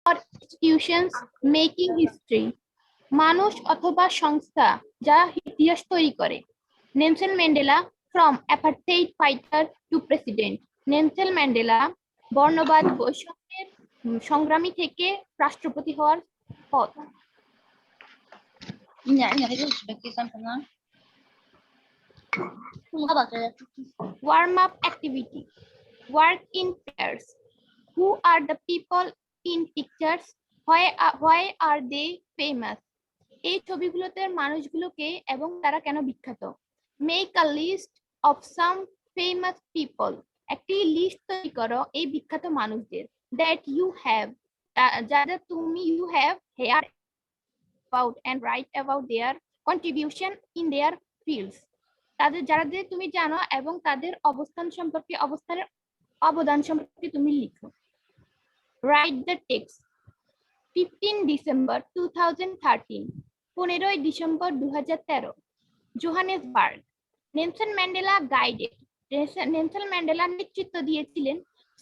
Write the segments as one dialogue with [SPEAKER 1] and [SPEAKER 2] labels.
[SPEAKER 1] or institutions making history, মানুষ অথবা সংস্থা যা ইতিহাস তৈরি করে। Nelson Mandela from apartheid fighter to president. Nelson Mandela বর্ণবাদ বৈষম্যের সংগ্রামী থেকে রাষ্ট্রপতি হওয়ার পথ। Warm up activity. Work in pairs. Who are the people in pictures? Why are they famous? এই ছবিগুলোতে মানুষগুলোকে এবং তারা কেন বিখ্যাত? Make a list of some famous people. একটি লিস্ট তৈরি করো এই বিখ্যাত মানুষদের that you have যাদের তুমি you have heard about and write about their contribution in their fields. তাদের যাদের তুমি জানো এবং তাদের অবস্থান সম্পর্কে অবদান সম্পর্কে তুমি লিখো। Write the text. 15 December 2013. 15 December 2013 Johannesburg. Nelson Mandela guided. Nelson Mandela নেতৃত্ব দিয়েছিলেন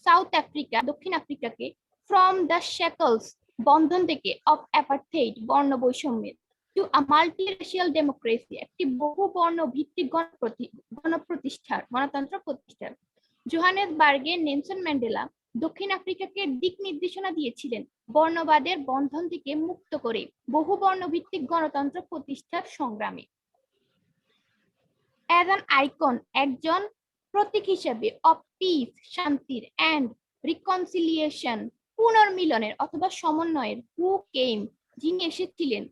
[SPEAKER 1] সাউথ আফ্রিকা দক্ষিণ আফ্রিকাকে ফ্রম দ্য শ্যাকলস বন্ধন থেকে অফ অ্যাপারথেইড বর্ণ বৈষম্যের টু আ মাল্টিরেশিয়াল ডেমোক্রেসি একটি বহু বর্ণ ভিত্তিক গণতন্ত্র প্রতিষ্ঠার। জোহানেসবার্গে নেলসন ম্যান্ডেলা দক্ষিণ আফ্রিকাকে দিক নির্দেশনা দিয়েছিলেন বর্ণবাদের বন্ধন থেকে মুক্ত করে বহু বর্ণভিত্তিক গণতন্ত্র প্রতিষ্ঠার সংগ্রামে। অ্যাজ অ্যান আইকন একজন প্রতীক হিসেবে অফ পিস শান্তির অ্যান্ড রিকনসিলিয়েশন পুনর্মিলনের অথবা সমন্বয়ের হু কেম যিনি এসেছিলেন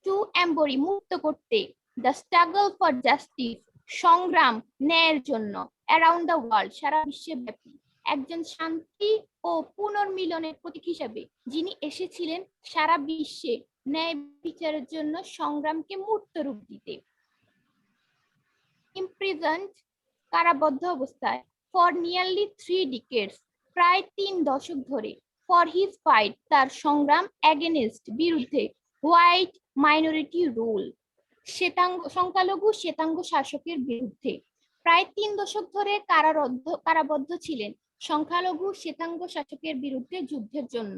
[SPEAKER 1] টু এম্বরি মুক্ত করতে দ্য স্ট্রাগল ফর জাস্টিস সংগ্রাম ন্যায়ের জন্য অ্যারাউন্ড দ্য ওয়ার্ল্ড সারা বিশ্বব্যাপী একজন শান্তি ও পুনর্মিলনের প্রতীক হিসেবে যিনি এসেছিলেন সারা বিশ্বে ন্যায় বিচারের জন্য সংগ্রামকে মূর্ত রূপ দিতে। imprisoned কারাবদ্ধ অবস্থায় for nearly 3 decades প্রায় 3 দশক ধরে for his fight তার সংগ্রাম against বিরুদ্ধে হোয়াইট মাইনরিটি রুল সংখ্যালঘু শ্বেতাঙ্গ শাসকের বিরুদ্ধে প্রায় 3 দশক ধরে কারাবদ্ধ ছিলেন সংখ্যালঘু শ্বেতাঙ্গ শাসকের বিরুদ্ধে যুদ্ধের জন্য।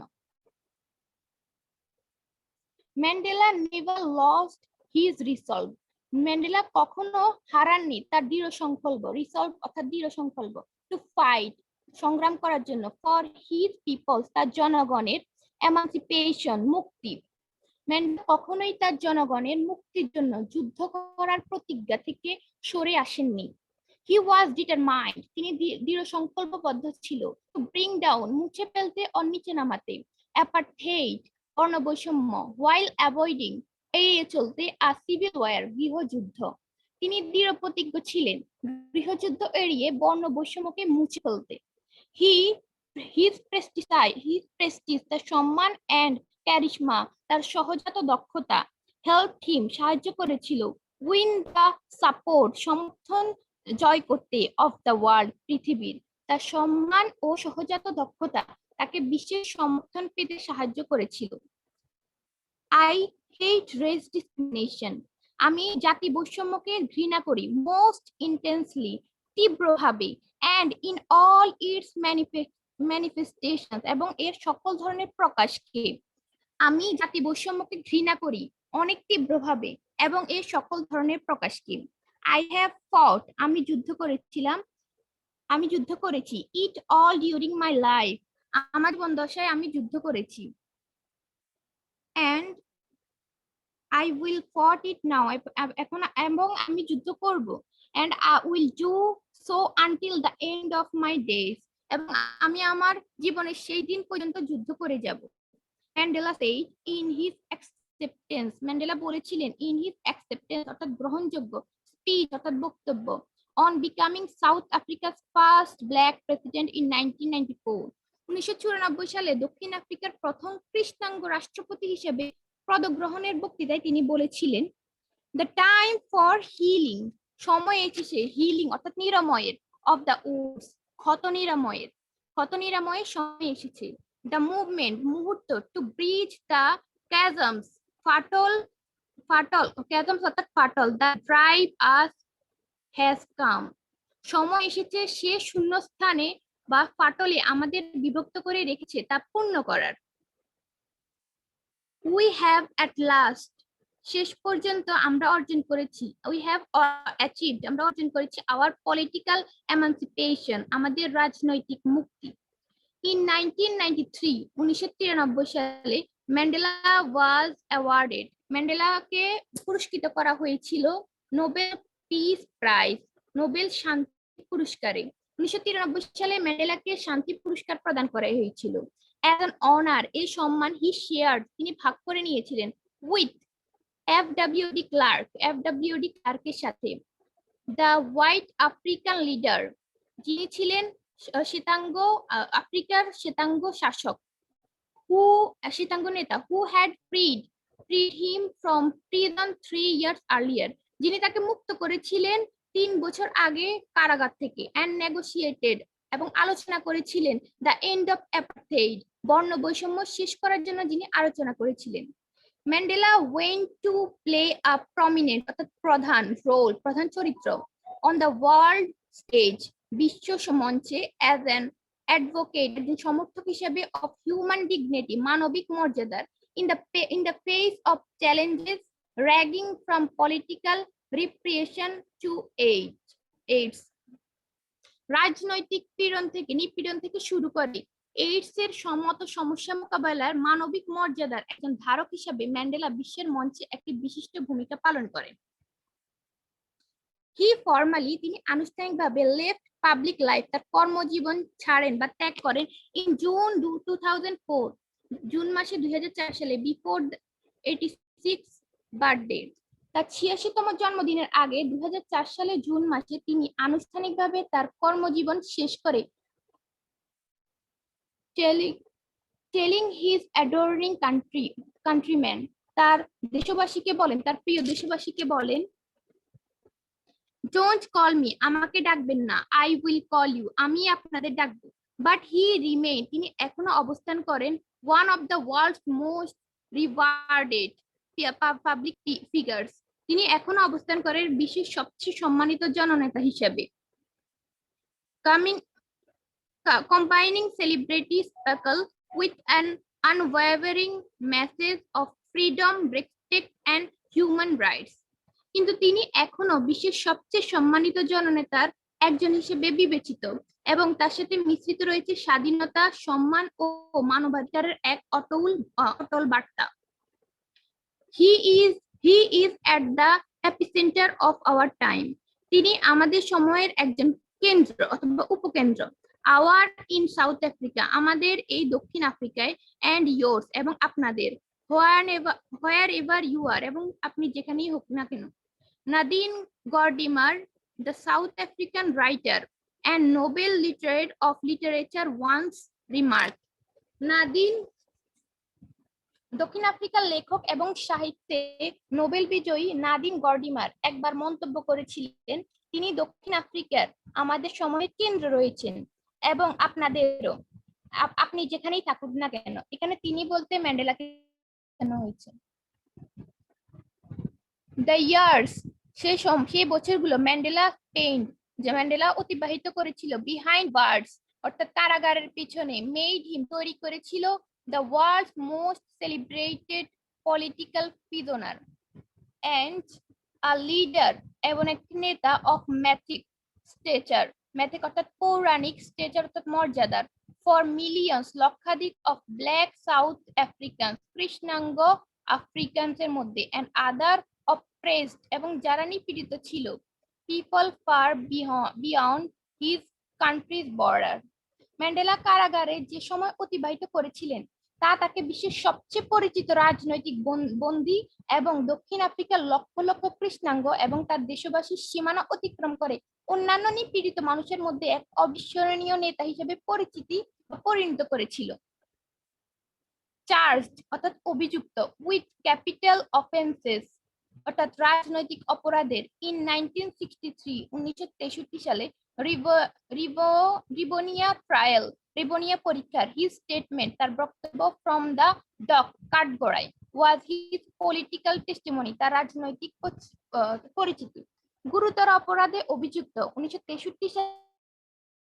[SPEAKER 1] Mandela never lost his resolve. Mandela কখনো হারাননি তার দৃঢ় সংকল্প রিসলভ অর্থাৎ দৃঢ় সংকল্প টু ফাইট সংগ্রাম করার জন্য ফর হিজ পিপলস তার জনগণের এমানসিপেশন মুক্তি। ম্যান্ডেলা কখনোই তার জনগণের মুক্তির জন্য যুদ্ধ করার প্রতিজ্ঞা থেকে সরে আসেননি। হি ওয়াজ ডিটারমাইন্ড তিনি দৃঢ় সংকল্পবদ্ধ ছিল টু ব্রিং ডাউন মুছে ফেলতে ও নিচে নামাতে অ্যাপারথেইড বর্ণবৈষম্য হোয়াইল অ্যাভয়েডিং এড়িয়ে চলতে আর সিভিল ওয়ার গৃহযুদ্ধ। তিনি দৃঢ় প্রতিজ্ঞ ছিলেন গৃহযুদ্ধ এড়িয়ে বর্ণ বৈষম্যকে মুছে ফেলতে। হিজ প্রেস্টিজ তার সম্মান এন্ড ক্যারিশমা তার সহজাত দক্ষতা হেল্প হিম সাহায্য করেছিল উইন দ্য সাপোর্ট সমর্থন জয় করতে অফ দ্য ওয়ার্ল্ড পৃথিবীর। তার সম্মান ও সহজাত দক্ষতা তাকে বিশ্বের সমর্থন পেতে সাহায্য করেছিল। I hate race discrimination. আমি জাতি বৈষম্যকে ঘৃণা করি most intensely তীব্রভাবে and in all its manifestations এবং এর সকল ধরনের প্রকাশকে। আমি জাতি বৈষম্যকে ঘৃণা করি অনেক তীব্রভাবে এবং এর সকল ধরনের প্রকাশকে। I have fought আমি যুদ্ধ করেছি it all during my life আমার জীবন দশায় আমি যুদ্ধ করেছি and I will fight it now এখন এবং আমি যুদ্ধ করব and I will do so until the end of my days এবং আমি আমার জীবনের সেই দিন পর্যন্ত যুদ্ধ করে যাব। Mandela said in his acceptance Mandela বলেছিলেন in his acceptance অর্থাৎ গ্রহণযোগ্য স্পিচ অর্থাৎ বক্তব্য on becoming South Africa's first black president in 1994 1994 সালে দক্ষিণ আফ্রিকার প্রথম কৃষ্ণাঙ্গ রাষ্ট্রপতি হিসেবে পদগ্রহণের বক্তৃতায় তিনি বলেছিলেন দ্য টাইম ফর হিলিং সময় এসেছে হিলিং অর্থাৎ নিরাময়ের অফ দ্য উডস ক্ষত নিরাময়ের সময় এসেছে দ্য মুভমেন্ট মুহূর্ত টু ব্রিজ দ্য ক্যাজমস ফাটল the drive us has come সময় এসেছে সে শূন্যস্থানে বা ফাটলে আমাদের বিভক্ত করে রেখেছে তা পূর্ণ করার। উই হ্যাভ অ্যাট লাস্ট, শেষ পর্যন্ত আমরা অর্জন করেছি। উই হ্যাভ অ্যাচিভড, আমরা অর্জন করেছি আওয়ার পলিটিক্যাল এমানসিপেশন, আমাদের রাজনৈতিক মুক্তি। ইন 1993, 1993 সালে ম্যান্ডেলা ওয়াজ অ্যাওয়ার্ডেড, ম্যান্ডেলাকে পুরস্কৃত করা হয়েছিল নোবেল পিস প্রাইজ, নোবেল শান্তি পুরস্কারে। 1993 সালে ম্যান্ডেলাকে শান্তি পুরস্কার প্রদান করা হয়েছিল। অ্যাজ অ্যান অনার, এই সম্মান হি শেয়ার্ড, তিনি ভাগ করে নিয়েছিলেন উইথ এফডব্লিউডি ক্লার্ক, এফডব্লিউডি ক্লার্কের সাথে। দ্য হোয়াইট আফ্রিকান লিডার, যিনি ছিলেন শ্বেতাঙ্গ আফ্রিকার শ্বেতাঙ্গ শাসক, শ্বেতাঙ্গ নেতা, who had ফ্রিড him from prison 3 years earlier, যিনি তাকে মুক্ত করেছিলেন 3 বছর আগে কারাগার থেকে, অ্যান্ড নেগোশিয়েটেড, এবং আলোচনা করেছিলেন দ্য এন্ড অফ অ্যাপার্থেইড, বর্ণ বৈষম্য শেষ করার জন্য যিনি আলোচনা করেছিলেন। Mandela went to play a prominent, অর্থাৎ প্রধান রোল, প্রধান চরিত্র, অন দ্য ওয়ার্ল্ড স্টেজ, বিশ্ব মঞ্চে, অ্যাজ অ্যান অ্যাডভোকেট, একজন সমর্থক হিসেবে, অফ হিউম্যান ডিগনিটি, মানবিক মর্যাদার, in the face of challenges ranging from political repression to AIDS, রাজনৈতিক নিপীড়ন থেকে শুরু করে এইডস এর সমস্ত সমস্যা মোকাবেলার মানবিক মর্যাদার একজন ধারক হিসেবে ম্যান্ডেলা বিশ্বের মঞ্চে একটি বিশিষ্ট ভূমিকা পালন করেন। তিনি আনুষ্ঠানিকভাবে লেফট পাবলিক লাইফ, তার কর্মজীবন ছাড়েন বা ত্যাগ করেন ইন জুন 2004, জুন মাসে 2004 সালে, বিফোর 86 বার্থডে, তার 86তম জন্মদিনের আগে 2004 সালে জুন মাসে তিনি আনুষ্ঠানিকভাবে তার কর্মজীবন শেষ করে টেলিং হিজ অ্যাডোরিং কান্ট্রিম্যান, তার দেশবাসীকে বলেন, তার প্রিয় দেশবাসীকে বলেন, ডোন্ট কল মি, আমাকে ডাকবেন না, আই উইল কল ইউ, আমি আপনাদের ডাকবো। বাট হি রিমেইন, তিনি এখনো অবস্থান করেন one of the world's most rewarded public figures, তিনি এখনো অবস্থান করেন বিশ্বের সবচেয়ে সম্মানিত জননেতা হিসেবে। Combining celebrity speckle with an unwavering message of freedom, respect and human rights, কিন্তু তিনি এখনো বিশ্বের সবচেয়ে সম্মানিত জননেতার একজন হিসেবে বিবেচিত, এবং তার সাথে মিশ্রিত রয়েছে স্বাধীনতা, সম্মান ও মানবাধিকারের এক অটল বার্তা। He is at the epicentre of our time, তিনি আমাদের সময়ের একজন কেন্দ্র অথবা উপকেন্দ্র। আওয়ার ইন সাউথ আফ্রিকা, আমাদের এই দক্ষিণ আফ্রিকায়, অ্যান্ড ইয়োর্স, এবং আপনাদের, হোয়ার এভার ইউ আর, এবং আপনি যেখানেই হোক না কেন। নাদিন গর্ডিমার, the South African writer and Nobel laureate of literature, once remarked, নাদিন, দক্ষিণ আফ্রিকার লেখক এবং সাহিত্যে নোবেল বিজয়ী নাদিন গর্ডিমার একবার মন্তব্য করেছিলেন, তিনি দক্ষিণ আফ্রিকার আমাদের সময়ের কেন্দ্র রয়েছেন, এবং আপনাদেরও, আপনি যেখানেই থাকুন না কেন। এখানে তিনি বলতে ম্যান্ডেলাকে কেন হয়েছে। দ্য ইয়ার্স, সেই বছরগুলো ম্যান্ডেলা অতিবাহিত করেছিল বিহাইন্ড বার্স, অর্থাৎ কারাগারের পিছনে, মেড হিম, তৈরি করেছিল the world's most celebrated political prisoner and a leader, এবং একটি নেতা অফ ম্যাথিক স্টেচার, ম্যাথিক অর্থাৎ পৌরাণিক, স্টেচার অর্থাৎ মর্যাদার, ফর মিলিয়ন্স, লক্ষাধিক, অফ ব্ল্যাক সাউথ আফ্রিকানস, কৃষ্ণাঙ্গ আফ্রিকানসের মধ্যে, অ্যান্ড আদার অপ্রেসড, এবং যারা নিপীড়িত ছিল, people far beyond his country's border. Mandela কারাগারে যে সময় অতিবাহিত করেছিলেন তা তাকে বিশ্বের সবচেয়ে পরিচিত রাজনৈতিক বন্দী এবং দক্ষিণ আফ্রিকার লক্ষ লক্ষ কৃষ্ণাঙ্গ এবং তার দেশবাসীর সীমানা অতিক্রম করে অন্যান্য নিপীড়িত মানুষের মধ্যে এক অবিস্মরণীয় নেতা হিসেবে পরিণত করেছিল। চার্জড, অর্থাৎ অভিযুক্ত, উইথ ক্যাপিটাল অফেন্সেস, অর্থাৎ রাজনৈতিক অপরাধের, ইন 1963 সালে, রিবোনিয়া পরীক্ষার, হিজ স্টেটমেন্ট, তার বক্তব্য, ফ্রম দ্য ডক, কাঠগড়ায়, ওয়াজ হিজ পলিটিক্যাল টেস্টিমনি, তার রাজনৈতিক পরিচিতি। গুরুতর অপরাধে অভিযুক্ত 1963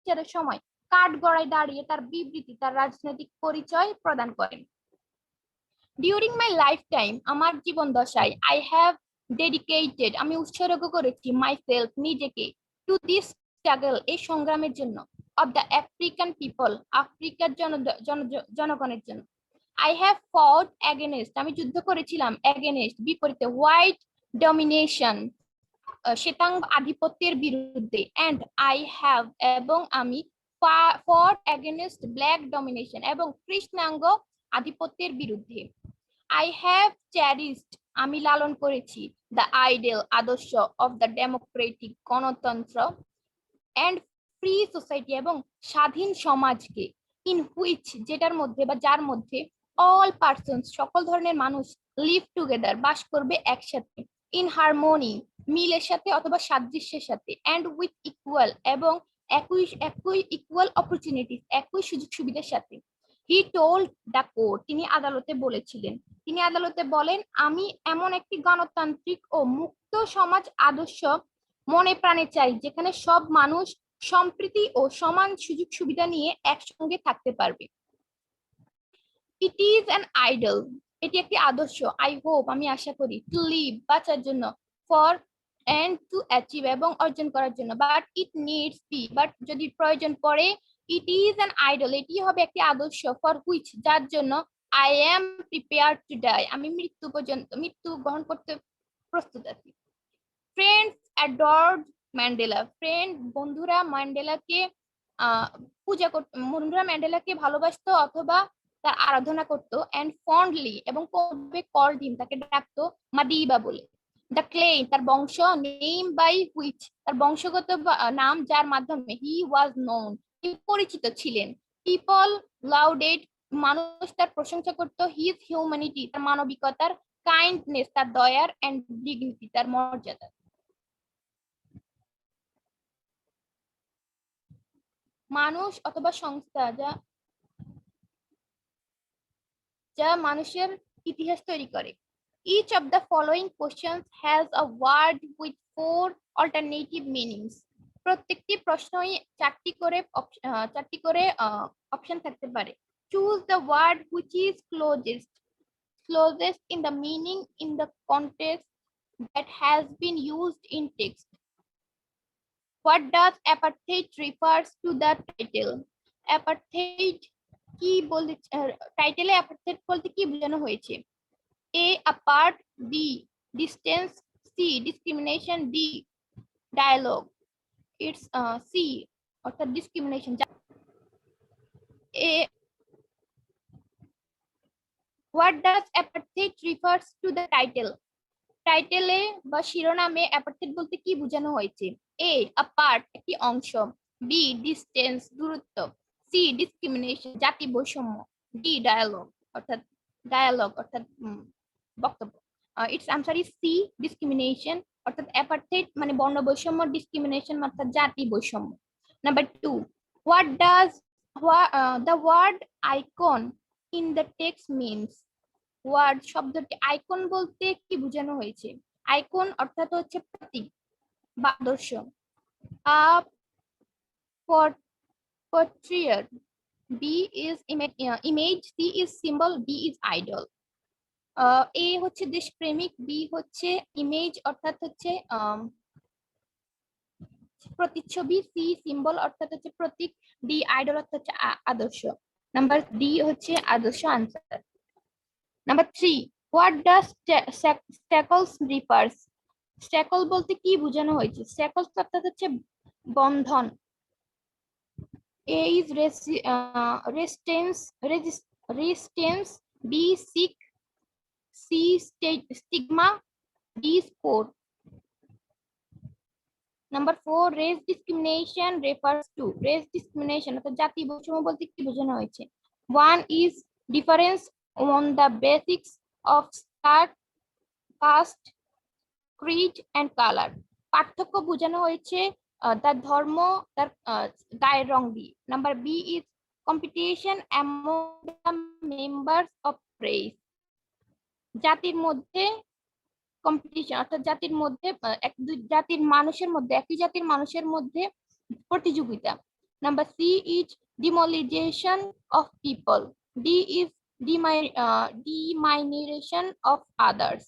[SPEAKER 1] সালের সময় কাঠগড়ায় দাঁড়িয়ে তার বিবৃতি, তার রাজনৈতিক পরিচয় প্রদান করেন। ডিউরিং মাই লাইফ টাইম, আমার জীবন দশায়, আই হ্যাভ ডেডিকেটেড, আমি উৎসর্গ করেছি মাই সেলফ, নিজেকে, টু দিস স্ট্রাগল, এই সংগ্রামের জন্য, অফ দ্য আফ্রিকান পিপল, আফ্রিকার জনগণের জন্য। আই হ্যাভ ফট এগেনস্ট, আমি যুদ্ধ করেছিলাম এগেনস্ট, বিপরীতে, হোয়াইট ডমিনেশন, শ্বেতাঙ্গ আধিপত্যের বিরুদ্ধে, অ্যান্ড আই হ্যাভ, এবং আমি, ফট এগেনস্ট ব্ল্যাক ডমিনেশন, এবং কৃষ্ণাঙ্গ আধিপত্যের বিরুদ্ধে। আই হ্যাভ চ্যারিস্ড, আমি লালন করেছি, দ্য আইডেল, আদর্শ, অফ দ্য ডেমোক্রেটিক, গণতন্ত্র, অ্যান্ড ফ্রি সোসাইটি, এবং স্বাধীন সমাজকে, ইন হুইচ, যেটার মধ্যে বা যার মধ্যে, অল পার্সনস, সকল ধরনের মানুষ, লিভ টুগেদার, বাস করবে একসাথে, ইন হারমোনি, মিলের সাথে অথবা সাদৃশ্যের সাথে, অ্যান্ড উইথ ইকুয়াল, এবং একই একই ইকুয়াল অপরচুনিটিস, একই সুযোগ সুবিধার সাথে। হি টোল্ড দ্য কোর্ট, তিনি আদালতে বলেছিলেন, তিনি আদালতে বলেন, আমি এমন একটি গণতান্ত্রিক ও মুক্ত সমাজ আদর্শ মনে প্রাণে চাই, যেখানে সব মানুষ সম্প্রীতি ও সমান সুযোগ সুবিধা নিয়ে একসঙ্গে থাকতে পারবে। ইট ইজ অ্যান আইডল, এটি একটি আদর্শ, আই হোপ, আমি আশা করি, টু লিভ, বাঁচার জন্য, ফর এন্ড টু অ্যাচিভ, এবং অর্জন করার জন্য, but it needs be, but যদি প্রয়োজন পড়ে, ইট ইজ অ্যান আইডল, এটি হবে একটি আদর্শ, ফর হুইচ, যার জন্য, I am prepare to die, আমি মৃত্যু গ্রহণ করতে প্রস্তুত আছি। ফ্রেন্ডস অ্যাডর্ড ম্যান্ডেলা, বন্ধুরা ম্যান্ডেলাকে পূজা করত, বন্ধুরা ম্যান্ডেলাকে ভালোবাসতো অথবা তার আরাধনা করতো, অ্যান্ড ফন্ডলি, এবং কল্ড হিম, তাকে ডাকতো মাদিবা বলে। দ্য ক্লেম, তার বংশ, নেম বাই হুইচ, তার বংশগত নাম, যার মাধ্যমে, হি ওয়াজ নোন, তিনি পরিচিত ছিলেন। পিপল লাউডেড, মানুষ তার প্রশংসা করতো, হিজ হিউম্যানিটি, তার মানবিকতার, কাইন্ডনেস, তার দয়ার, অ্যান্ড ডিগনিটি, তার মর্যাদা। মানুষ অথবা সংস্থা যা যা মানুষের ইতিহাস তৈরি করে। Each of the following questions has a word with 4 alternative meanings. প্রত্যেকটি প্রশ্নই চারটি করে অপশন থাকতে পারে। Choose the word which is closest in the meaning in the context that has been used in text. What does apartheid refers to the title? Apartheid কি বলতে, টাইটেলে অ্যাপার্থেইড বলতে কি বোঝানো হয়েছে? A, apart, B, distance, C, discrimination, D, dialogue. It's C, অর্থাৎ discrimination. A, what does apartheid refers to the title? টাইটেলে বা শিরোনামে অ্যাপার্থেইড বলতে কি বোঝানো হয়েছে? A, apart, একটি অংশ, B, distance, দূরত্ব, C, discrimination, জাতি বৈষম্য, D, dialogue অর্থাৎ বক্তব্য। Its answer is C, discrimination, অর্থাৎ অ্যাপার্থেইড মানে বর্ণ বৈষম্য, ডিসক্রিমিনেশন অর্থাৎ জাতি বৈষম্য। Number 2, what does the word icon in the text means? Word শব্দটি আইকন বলতে কি বোঝানো হয়েছে? আইকন অর্থাৎ হচ্ছে প্রতীক বা আদর্শ। portrayal, B is image, C is symbol, D is idol. এ হচ্ছে দেশপ্রেমিক, বি হচ্ছে ইমেজ অর্থাৎ হচ্ছে প্রতিচ্ছবি, সি সিম্বল অর্থাৎ হচ্ছে প্রতীক, ডি আইডল অর্থাৎ হচ্ছে আদর্শ। নাম্বার ডি হচ্ছে আদর্শ answer. Number 3, what does shackles refers? Shackle বলতে কি বোঝানো হয়েছে? স্ট্যাকলস অর্থাৎ হচ্ছে বন্ধন। A is resistance, B sick, C, stigma, D, sport. Number 4, race discrimination refers to, race discrimination অর্থাৎ জাতি বৈষম্য বলতে কি বোঝানো হয়েছে? 1 is difference on the basics of caste, creed and color. পার্থক্য বোঝানো হয়েছে তার ধর্ম, তার গায়ের রং দিয়ে। Number B is competition among the members of race. জাতির মধ্যে কম্পিটিশন অর্থাৎ জাতির মধ্যে জাতির মানুষের মধ্যে, একই জাতির মানুষের মধ্যে প্রতিযোগিতা। Number C is demoralization of people, D is Diminution of others.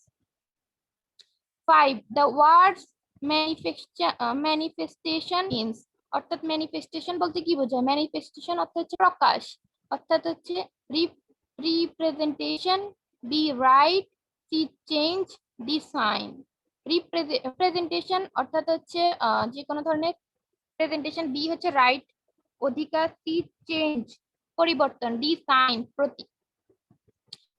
[SPEAKER 1] 5. The words manifestation means, অর্থাৎ ম্যানিফেস্টেশন বলতে কি বোঝায়? ম্যানিফেস্টেশন অর্থ হচ্ছে প্রকাশ, অর্থাৎ হচ্ছে representation, B right, C change, D sign. Representation অর্থাৎ হচ্ছে যে কোনো ধরনের প্রেজেন্টেশন, বি হচ্ছে রাইট অধিকার, সি চেঞ্জ পরিবর্তন, ডি সাইন প্রতীক।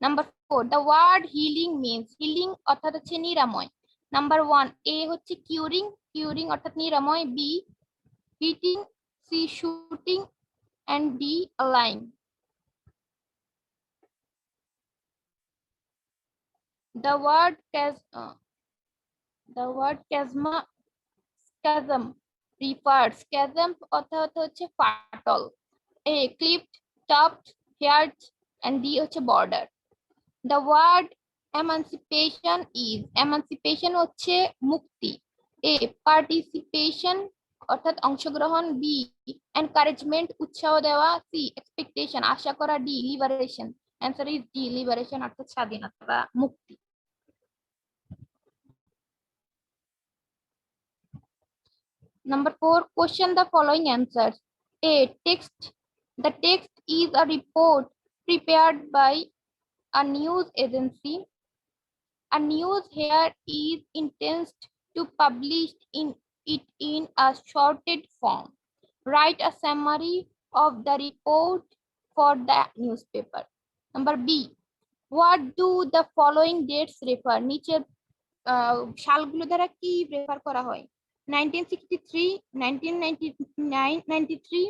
[SPEAKER 1] Number 4, the word healing means, healing অর্থাৎ হচ্ছে নিরাময়। নাম্বার 1, এ হচ্ছে কিউরিং, কিউরিং অর্থাৎ নিরাময়, B heating, C shooting and D alloying. The word chasm refers, chasm অর্থাৎ হচ্ছে ফাটল, A clipped, chopped, hairs and D হচ্ছে border. The word emancipation is, emancipation হচ্ছে মুক্তি, এ participation অর্থাৎ অংশগ্রহণ, বি encouragement উৎসাহ দেওয়া, সি expectation আশা করা, D liberation। Answer is D liberation অর্থাৎ স্বাধীনতা বা মুক্তি। Number 4, question the following answers. A text, the text is a report prepared by a news agency. A news here is intended to publish it in a shorted form. Write a summary of the report for the newspaper. Number B, what do the following dates refer? নিচের সালগুলো দ্বারা কি refer করা হয়? 1963, 1999, 93,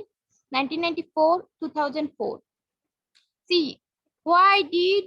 [SPEAKER 1] 1994, 2004. C, why did